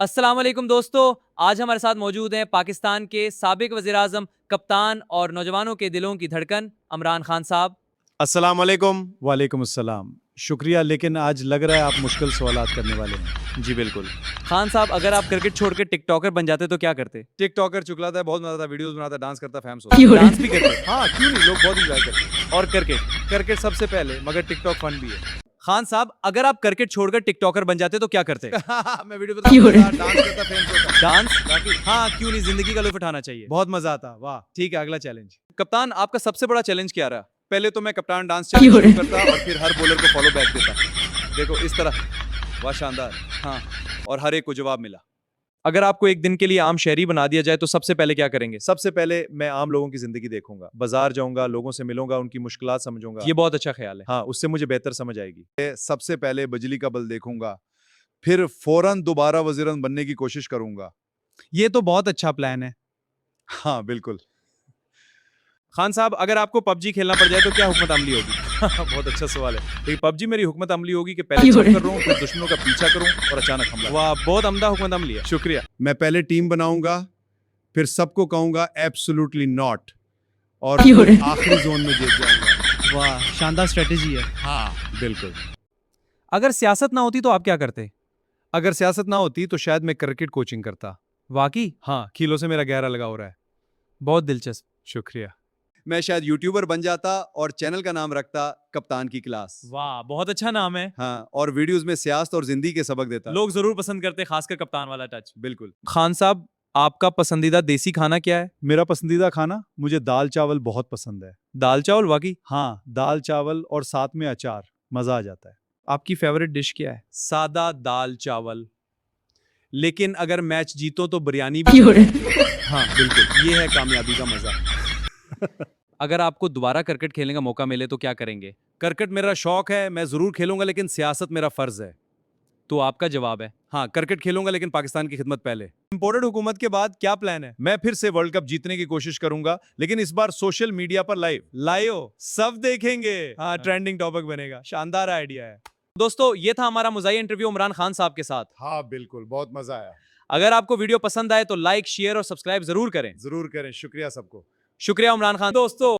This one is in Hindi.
अस्सलाम वालेकुम दोस्तों। आज हमारे साथ मौजूद हैं पाकिस्तान के साबिक वज़ीर-ए-आज़म, कप्तान और नौजवानों के दिलों की धड़कन इमरान खान साहब। अस्सलाम वालेकुम। वालेकुम अस्सलाम। शुक्रिया, लेकिन आज लग रहा है आप मुश्किल सवालात करने वाले हैं। जी बिल्कुल। खान साहब, अगर आप क्रिकेट छोड़ के टिकटॉकर बन जाते तो क्या करते? टिकटॉकर चुगलाता है, बहुत मजा आता है, वीडियोस बनाता है, डांस करता है, फेमस होता है। डांस भी करते? हाँ, क्यों नहीं, लोग बहुत एंजॉय करते हैं। और क्रिकेट? क्रिकेट सबसे पहले, मगर टिकटॉक फन भी है। खान साहब, अगर आप क्रिकेट छोड़कर टिकटॉकर बन जाते तो क्या करते? मैं वीडियो बनाता, डांस करता, फेमस होता। डांस? बाकी हाँ, क्यों नहीं, जिंदगी का लुत्फ उठाना चाहिए। बहुत मजा आता। वाह, ठीक है, अगला चैलेंज। कप्तान, आपका सबसे बड़ा चैलेंज क्या रहा? पहले तो मैं कप्तान डांस चैलेंज शुरू करता और फिर हर बॉलर को फॉलो बैक देता। देखो इस तरह, वाह शानदार। हाँ। और हर एक को जवाब मिला। अगर आपको एक दिन के लिए आम शहरी बना दिया जाए तो सबसे पहले क्या करेंगे? सबसे पहले मैं आम लोगों की जिंदगी देखूंगा, बाजार जाऊंगा, लोगों से मिलूंगा, उनकी मुश्किलात समझूंगा। ये बहुत अच्छा ख्याल है। हाँ, उससे मुझे बेहतर समझ आएगी। सबसे पहले बिजली का बिल देखूंगा, फिर फौरन दोबारा वज़ीर-ए-आज़म बनने की कोशिश करूंगा। ये तो बहुत अच्छा प्लान है। हाँ, बिल्कुल। खान साहब, अगर आपको पबजी खेलना पड़ जाए तो क्या हुकूमत अमली होगी? बहुत अच्छा सवाल है। लेकिन पबजी मेरी हुकूमत अमली होगी कि पहले छक कर रहूं, फिर दुश्मनों का पीछा करूं और अचानक हमला। वाह, बहुत अमदा हुकूमत अमली है। शुक्रिया। मैं पहले टीम बनाऊंगा, फिर सबको कहूंगा एब्सोल्युटली नॉट, और फिर आखिरी जोन में जीत जाऊंगा। वाह, शानदार स्ट्रेटेजी है। हाँ, बिल्कुल। अगर सियासत ना होती तो आप क्या करते? अगर सियासत ना होती तो शायद मैं क्रिकेट कोचिंग करता। वाकई? हाँ, खेलों से मेरा गहरा लगाव रहा है। बहुत दिलचस्प। शुक्रिया। मैं शायद यूट्यूबर बन जाता और चैनल का नाम रखता कप्तान की क्लास। वाह, बहुत अच्छा नाम है। हाँ, और वीडियोस में सियासत और जिंदगी के सबक देता। लोग जरूर पसंद करते, खासकर कप्तान वाला टच। बिल्कुल। खान साहब, आपका पसंदीदा देसी खाना क्या है? मेरा पसंदीदा खाना, मुझे दाल चावल बहुत पसंद है। दाल चावल? वाकई? हाँ, दाल चावल और साथ में अचार, मजा आ जाता है। आपकी फेवरेट डिश क्या है? सादा दाल चावल। लेकिन अगर मैच जीतो तो बिरयानी भी। हाँ, बिल्कुल, ये है कामयाबी का मजा। अगर आपको दोबारा क्रिकेट खेलने का मौका मिले तो क्या करेंगे? क्रिकेट मेरा शौक है, मैं जरूर खेलूंगा, लेकिन सियासत मेरा फर्ज है। तो आपका जवाब है? हाँ, क्रिकेट खेलूंगा, लेकिन पाकिस्तान की खिदमत पहले। इंपोर्टेड हुकूमत के बाद क्या प्लान है? मैं फिर से वर्ल्ड कप जीतने की कोशिश करूंगा, लेकिन इस बार सोशल मीडिया पर लाइव सब देखेंगे। हाँ, ट्रेंडिंग टॉपिक बनेगा। शानदार आइडिया है। दोस्तों, ये था हमारा मुज़ाहिया इंटरव्यू इमरान खान साहब के साथ। हाँ, बिल्कुल, बहुत मजा आया। अगर आपको वीडियो पसंद आए तो लाइक, शेयर और सब्सक्राइब जरूर करें। जरूर करें। शुक्रिया सबको। शुक्रिया इमरान खान। दोस्तों,